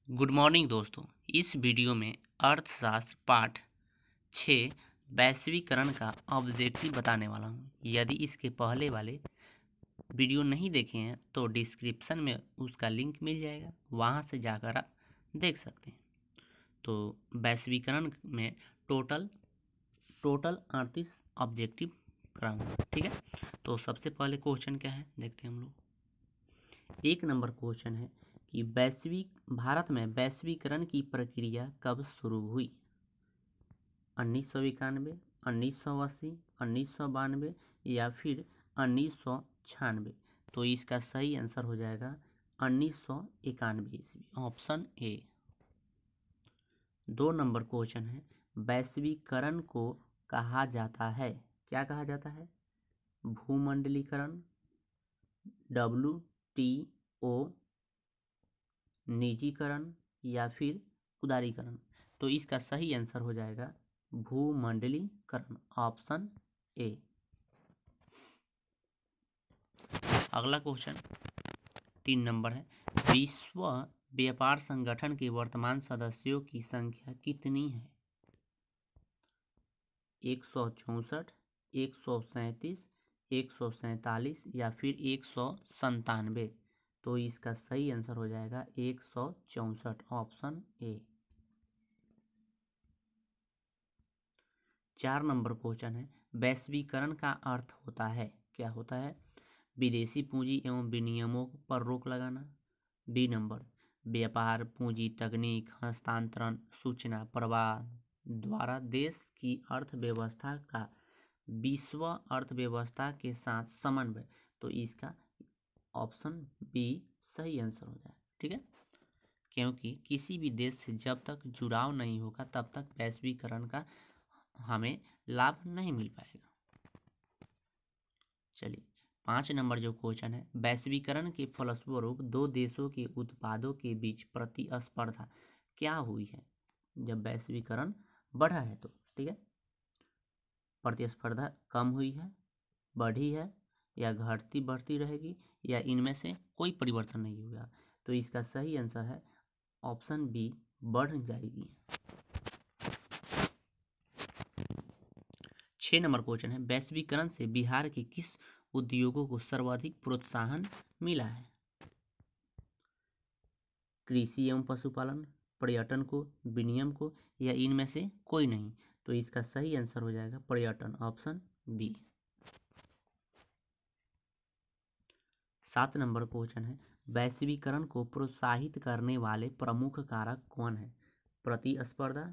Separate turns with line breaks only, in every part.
Good morning दोस्तों। इस video में अर्थशास्त्र पाठ 6 वैश्वीकरण का ऑब्जेक्टिव बताने वाला हूँ। यदि इसके पहले वाले वीडियो नहीं देखे हैं तो डिस्क्रिप्शन में उसका लिंक मिल जाएगा, वहाँ से जाकर आप देख सकते हैं। तो वैश्वीकरण में टोटल 38 ऑब्जेक्टिव कराऊंगा, ठीक है। तो सबसे पहले क्वेश्चन क्या है देखते हैं हम लोग। 1 नंबर क्वेश्चन है कि भारत में वैश्वीकरण की प्रक्रिया कब शुरू हुई? 1991, 1980, 1992 या फिर 1996? तो इसका सही आंसर हो जाएगा 1991 ईस्वी, ऑप्शन ए। 2 नंबर क्वेश्चन है, वैश्वीकरण को कहा जाता है, क्या कहा जाता है? भूमंडलीकरण, WTO, निजीकरण या फिर उदारीकरण? तो इसका सही आंसर हो जाएगा भूमंडलीकरण, ऑप्शन ए। अगला क्वेश्चन 3 नंबर है, विश्व व्यापार संगठन के वर्तमान सदस्यों की संख्या कितनी है? 164, 137, 147 या फिर 197? तो इसका सही आंसर हो जाएगा 164, ऑप्शन ए। 4 नंबर क्वेश्चन है, वैश्वीकरण का अर्थ होता है, क्या होता है? विदेशी पूंजी एवं विनियमों पर रोक लगाना। बी नंबर, व्यापार, पूंजी, तकनीक, हस्तांतरण, सूचना प्रवाह द्वारा देश की अर्थव्यवस्था का विश्व अर्थव्यवस्था के साथ समन्वय। तो इसका ऑप्शन बी सही आंसर हो जाए, ठीक है। क्योंकि किसी भी देश से जब तक जुड़ाव नहीं होगा तब तक वैश्वीकरण का हमें लाभ नहीं मिल पाएगा। चलिए 5 नंबर जो क्वेश्चन है, वैश्वीकरण के फलस्वरूप दो देशों के उत्पादों के बीच प्रतिस्पर्धा क्या हुई है? जब वैश्वीकरण बढ़ा है तो, ठीक है, प्रतिस्पर्धा कम हुई है, बढ़ी है या घटती बढ़ती रहेगी या इनमें से कोई परिवर्तन नहीं हुआ? तो इसका सही आंसर है ऑप्शन बी, बढ़ जाएगी। 6 नंबर क्वेश्चन है, वैश्वीकरण से बिहार के किस उद्योगों को सर्वाधिक प्रोत्साहन मिला है? कृषि एवं पशुपालन, पर्यटन को, विनिमय को या इनमें से कोई नहीं? तो इसका सही आंसर हो जाएगा पर्यटन, ऑप्शन बी। 7 नंबर क्वेश्चन है, वैश्वीकरण को प्रोत्साहित करने वाले प्रमुख कारक कौन है? प्रतिस्पर्धा,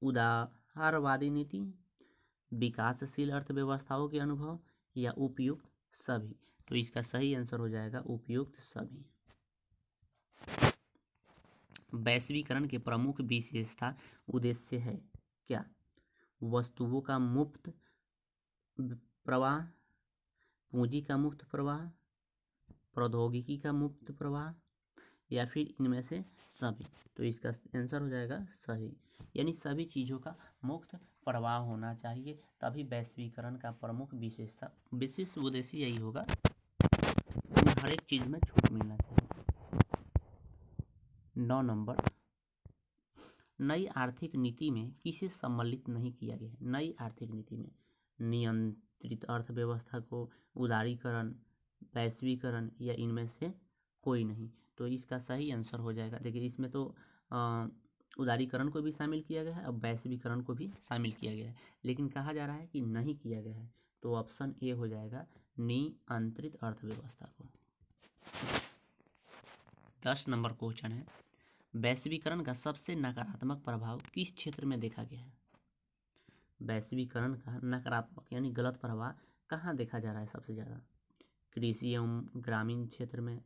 उदारवादी नीति, विकासशील अर्थव्यवस्थाओं के अनुभव या उपयुक्त सभी? तो इसका सही आंसर हो जाएगा उपयुक्त सभी। वैश्वीकरण के प्रमुख विशेषता उद्देश्य है क्या? वस्तुओं का मुक्त प्रवाह, पूंजी का मुक्त प्रवाह, प्रौद्योगिकी का मुक्त प्रवाह या फिर इनमें से सभी? तो इसका आंसर हो जाएगा सभी, यानी सभी चीज़ों का मुक्त प्रवाह होना चाहिए, तभी वैश्वीकरण का प्रमुख विशेष उद्देश्य यही होगा, हर एक चीज़ में छूट मिलना चाहिए। 9 नंबर, नई आर्थिक नीति में किसे सम्मिलित नहीं किया गया है? नई आर्थिक नीति में नियंत्रित अर्थव्यवस्था को, उदारीकरण, वैश्वीकरण या इनमें से कोई नहीं? तो इसका सही आंसर हो जाएगा, देखिए इसमें तो उदारीकरण को भी शामिल किया गया है और वैश्वीकरण को भी शामिल किया गया है, लेकिन कहा जा रहा है कि नहीं किया गया है, तो ऑप्शन ए हो जाएगा नियंत्रित अर्थव्यवस्था को। 10 नंबर क्वेश्चन है, वैश्वीकरण का सबसे नकारात्मक प्रभाव किस क्षेत्र में देखा गया है? वैश्वीकरण का नकारात्मक यानी गलत प्रभाव कहाँ देखा जा रहा है सबसे ज़्यादा? कृषि एवं ग्रामीण क्षेत्र में,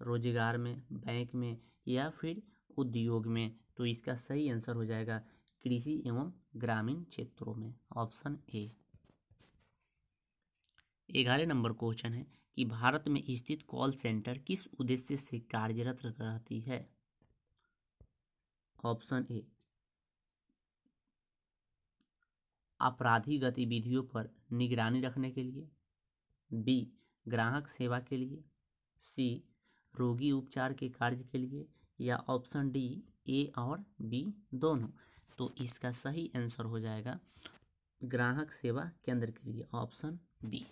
रोजगार में, बैंक में या फिर उद्योग में? तो इसका सही आंसर हो जाएगा कृषि एवं ग्रामीण क्षेत्रों में, ऑप्शन ए। 11 नंबर क्वेश्चन है कि भारत में स्थित कॉल सेंटर किस उद्देश्य से कार्यरत रहती है? ऑप्शन ए, आपराधिक गतिविधियों पर निगरानी रखने के लिए, बी, ग्राहक सेवा के लिए, सी, रोगी उपचार के कार्य के लिए, या ऑप्शन डी ए और बी दोनों। तो इसका सही आंसर हो जाएगा ग्राहक सेवा केंद्र के लिए, ऑप्शन बी।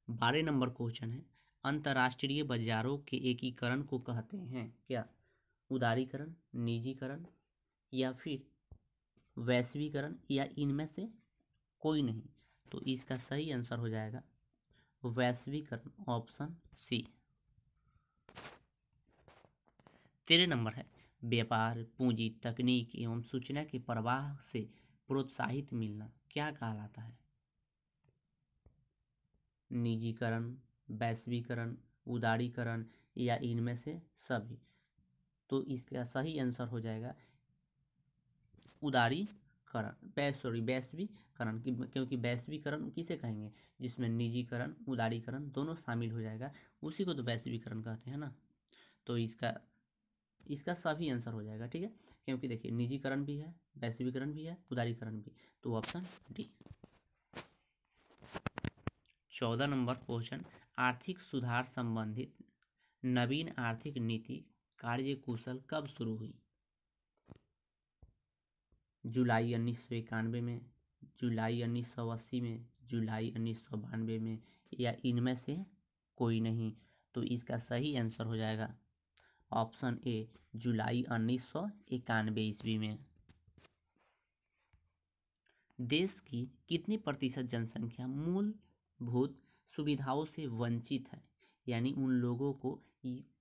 12 नंबर क्वेश्चन है, अंतर्राष्ट्रीय बाजारों के एकीकरण को कहते हैं क्या? उदारीकरण, निजीकरण, या फिर वैश्वीकरण, या इनमें से कोई नहीं। तो इसका सही आंसर हो जाएगा वैश्वीकरण, ऑप्शन सी। 13 नंबर है, व्यापार, पूंजी, तकनीक एवं सूचना के प्रवाह से प्रोत्साहित मिलना क्या कहलाता है? निजीकरण, वैश्वीकरण, उदारीकरण, या इनमें से सभी। तो इसका सही आंसर हो जाएगा वैश्वीकरण, क्योंकि वैश्वीकरण किसे कहेंगे? जिसमें निजीकरण, उदारीकरण दोनों शामिल हो जाएगा, उसी को तो वैश्वीकरण कहते हैं ना। तो इसका सभी आंसर हो जाएगा, ठीक है। क्योंकि देखिए निजीकरण भी है, वैश्वीकरण भी है, उदारीकरण भी, तो ऑप्शन डी। 14 नंबर क्वेश्चन, आर्थिक सुधार संबंधित नवीन आर्थिक नीति कार्यकुशल कब शुरू हुई? जुलाई 1991 में, जुलाई 1980 में, जुलाई 1992 में, या इनमें से कोई नहीं। तो इसका सही आंसर हो जाएगा ऑप्शन ए, जुलाई 1991 ईस्वी में। देश की कितनी प्रतिशत जनसंख्या मूलभूत सुविधाओं से वंचित है? यानी उन लोगों को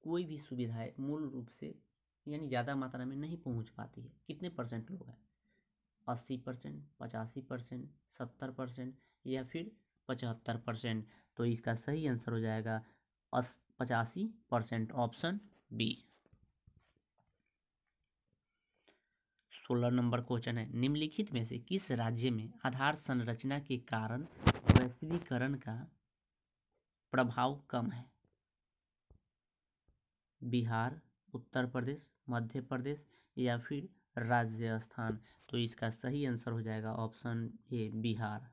कोई भी सुविधाएं मूल रूप से यानी ज़्यादा मात्रा में नहीं पहुंच पाती है। कितने परसेंट लोग हैं? 80%, 85%, 70%, या फिर 75%। तो इसका सही आंसर हो जाएगा 85%, ऑप्शन बी। 16 नंबर क्वेश्चन है, निम्नलिखित में से किस राज्य में आधार संरचना के कारण वैश्वीकरण का प्रभाव कम है? बिहार, उत्तर प्रदेश, मध्य प्रदेश, या फिर राजस्थान। तो इसका सही आंसर हो जाएगा option A, Bihar.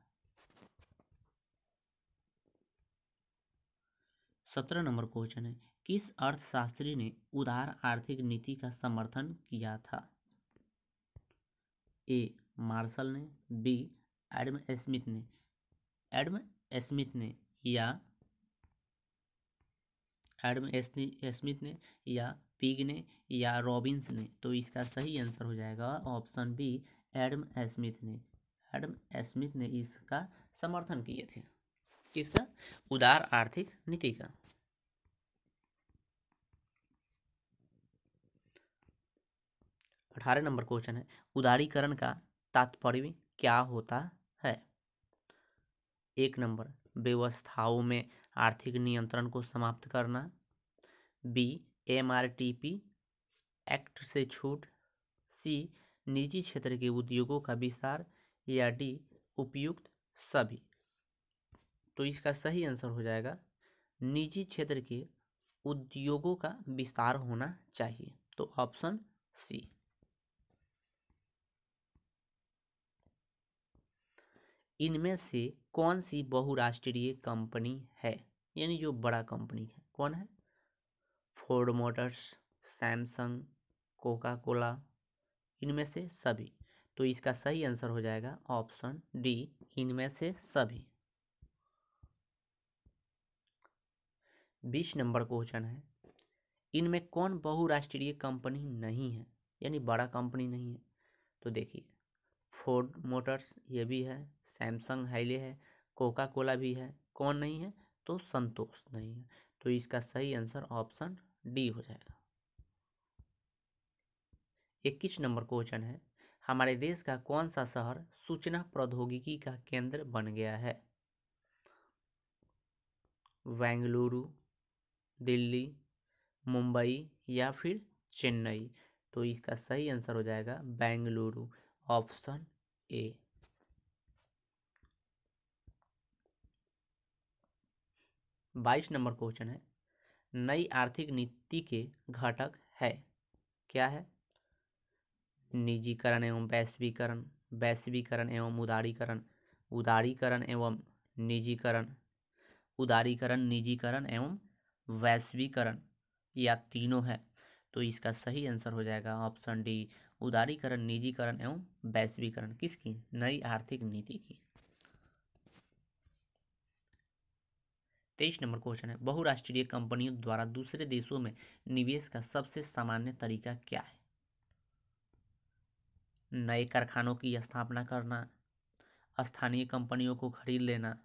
17 number question है, किस अर्थशास्त्री ने उदार आर्थिक नीति का समर्थन किया था? ए, मार्शल ने, बी, एडम स्मिथ ने, या पिग ने, या रॉबिन्स ने। तो इसका सही आंसर हो जाएगा ऑप्शन बी, एडम स्मिथ ने इसका समर्थन किए थे। किसका? उदार आर्थिक नीति का। 18 नंबर क्वेश्चन है, उदारीकरण का तात्पर्य क्या होता है? 1 नंबर, व्यवस्थाओं में आर्थिक नियंत्रण को समाप्त करना, बी, MRTP एक्ट से छूट, सी, निजी क्षेत्र के उद्योगों का विस्तार, या डी, उपयुक्त सभी। तो इसका सही आंसर हो जाएगा निजी क्षेत्र के उद्योगों का विस्तार होना चाहिए, तो ऑप्शन सी। इनमें से कौन सी बहुराष्ट्रीय कंपनी है? यानी जो बड़ा कंपनी है, कौन है? Ford Motors, Samsung, Coca Cola, इनमें से सभी। तो इसका सही आंसर हो जाएगा ऑप्शन डी, इनमें से सभी। 20 नंबर क्वेश्चन है, इनमें कौन बहुराष्ट्रीय कंपनी नहीं है? यानी बड़ा कंपनी नहीं है। तो देखिए फोर्ड मोटर्स ये भी है, सैमसंग हाईले है, कोका कोला भी है, कौन नहीं है? तो संतोष नहीं है। तो इसका सही आंसर ऑप्शन डी हो जाएगा। 21 नंबर क्वेश्चन है, हमारे देश का कौन सा शहर सूचना प्रौद्योगिकी का केंद्र बन गया है? बेंगलुरु, दिल्ली, मुंबई, या फिर चेन्नई। तो इसका सही आंसर हो जाएगा Bengaluru, option A. 22 number question है, नई आर्थिक नीति के घटक है, क्या है? निजीकरण एवं वैश्वीकरण, वैश्वीकरण एवं उदारीकरण, उदारीकरण एवं निजीकरण, उदारीकरण, निजीकरण एवं वैश्वीकरण, या तीनों है? तो इसका सही आंसर हो जाएगा ऑप्शन डी, उदारीकरण, निजीकरण एवं वैश्वीकरण। किसकी? नई आर्थिक नीति की। 23 नंबर क्वेश्चन है, बहुराष्ट्रीय कंपनियों द्वारा दूसरे देशों में निवेश का सबसे सामान्य तरीका क्या है? नए कारखानों की स्थापना करना, स्थानीय कंपनियों को खरीद लेना,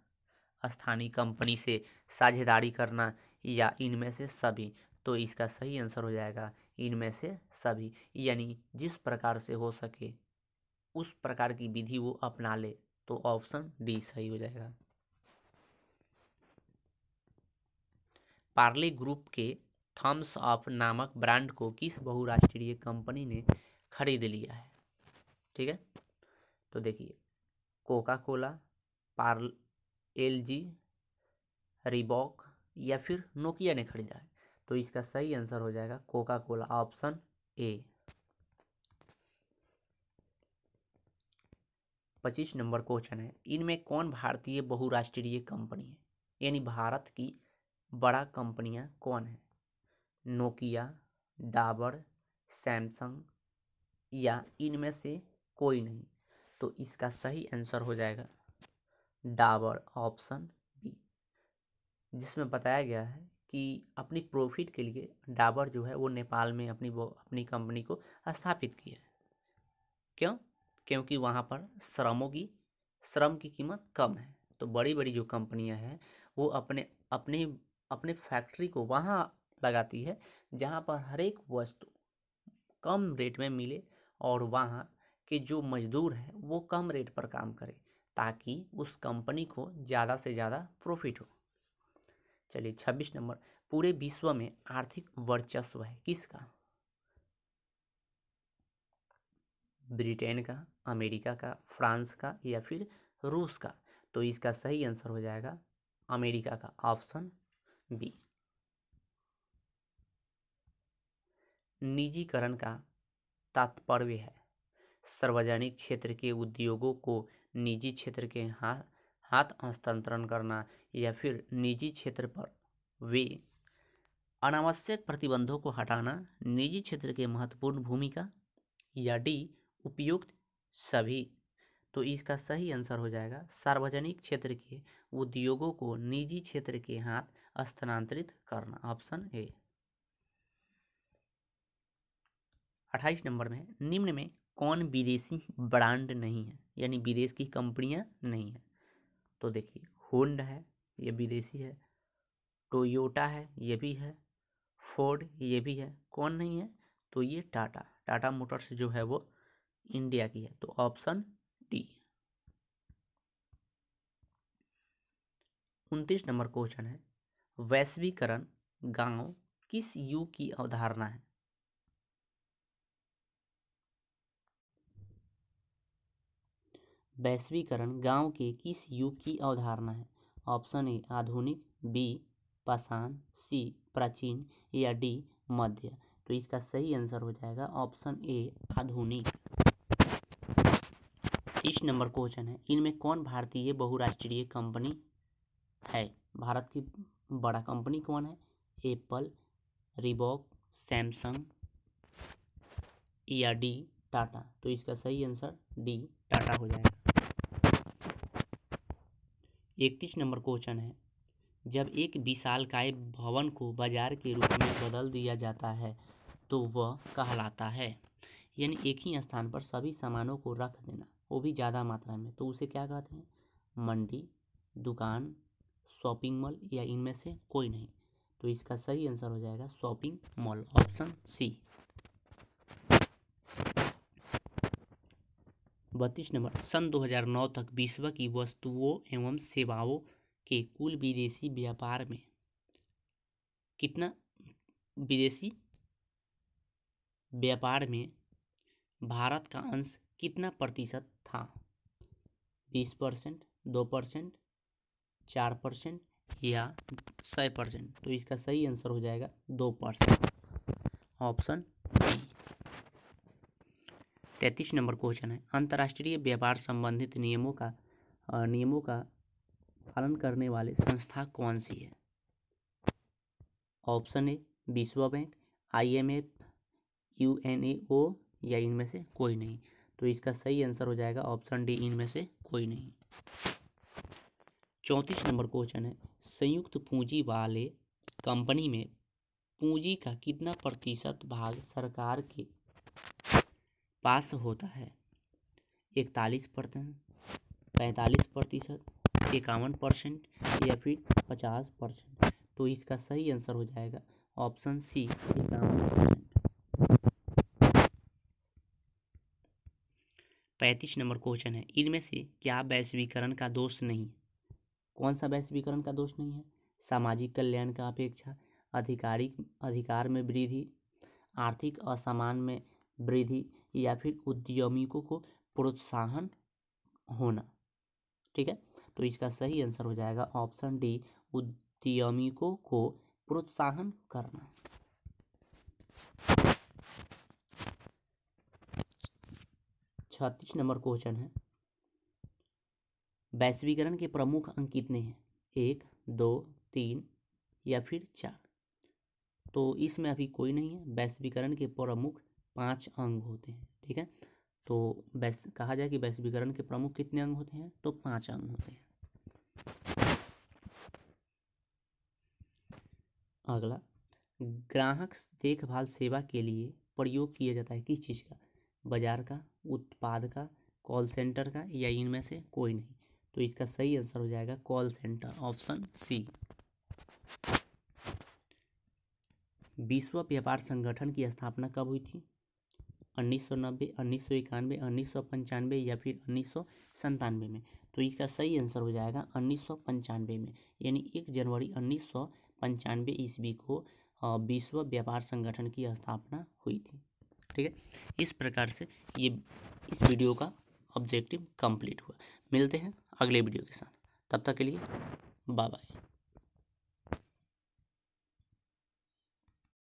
स्थानीय कंपनी से साझेदारी करना, या इनमें से सभी। तो इसका सही आंसर हो जाएगा इनमें से सभी, यानी जिस प्रकार से हो सके उस प्रकार की विधि वो अपना ले। तो ऑप्शन डी सही हो जाएगा। पार्ले ग्रुप के थम्स अप नामक ब्रांड को किस बहुराष्ट्रीय कंपनी ने खरीद लिया है? ठीक है, तो देखिए, Coca Cola, Parle, LG, Reebok, या फिर नोकिया ने खरीदा है। तो इसका सही आंसर हो जाएगा Coca Cola, option A. 25 number question है, इनमें कौन भारतीय बहुराष्ट्रीय कंपनी है? यानी भारत की बड़ा कंपनियां कौन है? नोकिया, डाबर, सैमसंग, या इनमें से कोई नहीं। तो इसका सही आंसर हो जाएगा डाबर, ऑप्शन बी, जिसमें बताया गया है कि अपनी प्रॉफिट के लिए डाबर जो है वो नेपाल में अपनी कंपनी को स्थापित किया है। क्यों? क्योंकि वहाँ पर श्रम की कीमत कम है। तो बड़ी बड़ी जो कंपनियां हैं वो अपने अपने अपने फैक्ट्री को वहाँ लगाती है जहाँ पर हर एक वस्तु कम रेट में मिले और वहाँ के जो मजदूर हैं वो कम रेट पर काम करें, ताकि उस कंपनी को ज़्यादा से ज़्यादा प्रॉफिट हो। चलिए 26 नंबर, पूरे विश्व में आर्थिक वर्चस्व है किसका? ब्रिटेन का, अमेरिका का, फ्रांस का, या फिर रूस का? तो इसका सही आंसर हो जाएगा अमेरिका का, ऑप्शन बी। निजीकरण का तात्पर्य है सार्वजनिक क्षेत्र के उद्योगों को निजी क्षेत्र के हाथ हस्तांतरण करना, या फिर निजी क्षेत्र पर वे अनावश्यक प्रतिबंधों को हटाना, निजी क्षेत्र के महत्वपूर्ण भूमिका, या डी उपयुक्त सभी। तो इसका सही आंसर हो जाएगा सार्वजनिक क्षेत्र के उद्योगों को निजी क्षेत्र के हाथ स्थानांतरित करना, ऑप्शन ए। 28 नंबर में, निम्न में कौन विदेशी ब्रांड नहीं है? यानी विदेश की कंपनियां नहीं है। तो देखिए, होंडा है, ये विदेशी है, टोयोटा है, ये भी है, फोर्ड, ये भी है। कौन नहीं है? तो ये टाटा मोटर्स जो है वो इंडिया की है। तो ऑप्शन डी। 29 नंबर क्वेश्चन है, वैश्वीकरण गांव किस युग की अवधारणा है? वैश्वीकरण गांव के किस युग की अवधारणा है? ऑप्शन ए आधुनिक, बी पाषाण, सी प्राचीन, या डी मध्य। तो इसका सही आंसर हो जाएगा ऑप्शन ए आधुनिक। 30 नंबर क्वेश्चन है, इनमें कौन भारतीय बहुराष्ट्रीय कंपनी है? भारत की बड़ा कंपनी कौन है? एप्पल, रिबॉक, सैमसंग, या डी टाटा। तो इसका सही आंसर डी टाटा हो जाएगा। 31 नंबर क्वेश्चन है, जब एक विशालकाय भवन को बाजार के रूप में बदल दिया जाता है तो वह कहलाता है? यानी एक ही स्थान पर सभी सामानों को रख देना, वो भी ज़्यादा मात्रा में, तो उसे क्या कहते हैं? मंडी, दुकान, शॉपिंग मॉल, या इनमें से कोई नहीं। तो इसका सही आंसर हो जाएगा शॉपिंग मॉल, ऑप्शन सी। 32 नंबर, सन 2009 तक विश्व की वस्तुओं एवं सेवाओं के कुल विदेशी व्यापार में कितना विदेशी व्यापार में भारत का अंश कितना प्रतिशत था? 20%, 2%, 4%, या 100%? तो इसका सही आंसर हो जाएगा 2%, ऑप्शन बी। 33 नंबर क्वेश्चन है, अंतर्राष्ट्रीय व्यापार संबंधित नियमों का पालन करने वाले संस्था कौन सी है? ऑप्शन ए विश्व बैंक, IMF, UNO या इनमें से कोई नहीं। तो इसका सही आंसर हो जाएगा ऑप्शन डी, इनमें से कोई नहीं। 34 नंबर क्वेश्चन है, संयुक्त पूंजी वाले कंपनी में पूंजी का कितना प्रतिशत भाग सरकार के पास होता है? 41%, 45%, 51% या फिर 50%? तो इसका सही आंसर हो जाएगा ऑप्शन सी, 51%। 35 नंबर क्वेश्चन है, इनमें से क्या वैश्वीकरण का दोष नहीं? कौन सा वैश्वीकरण का दोष नहीं है? सामाजिक कल्याण का अपेक्षा, अधिकार में वृद्धि, आर्थिक असमान में वृद्धि या फिर उद्यमियों को प्रोत्साहन होना। ठीक है, तो इसका सही आंसर हो जाएगा ऑप्शन डी, उद्यमियों को प्रोत्साहन करना। 36 नंबर क्वेश्चन है, वैश्वीकरण के प्रमुख अंग कितने हैं? 1, 2, 3 या फिर 4? तो इसमें अभी कोई नहीं है। वैश्वीकरण के प्रमुख 5 अंग होते हैं। ठीक है, तो कहा जाए कि वैश्वीकरण के प्रमुख कितने अंग होते हैं? तो 5 अंग होते हैं। अगला, ग्राहक देखभाल सेवा के लिए प्रयोग किया जाता है किस चीज़ का? बाजार का, उत्पाद का, कॉल सेंटर का या इनमें से कोई नहीं? तो इसका सही आंसर हो जाएगा कॉल सेंटर, ऑप्शन सी। विश्व व्यापार संगठन की स्थापना कब हुई थी? 1990, 1991, 1995 या फिर 1997 में? तो इसका सही आंसर हो जाएगा 1995 में, यानी 1 जनवरी 1995 ईस्वी को विश्व व्यापार संगठन की स्थापना हुई थी। ठीक है, इस प्रकार से इस वीडियो का ऑब्जेक्टिव कंप्लीट हुआ। मिलते हैं अगले वीडियो के साथ, तब तक के लिए बाय बाय।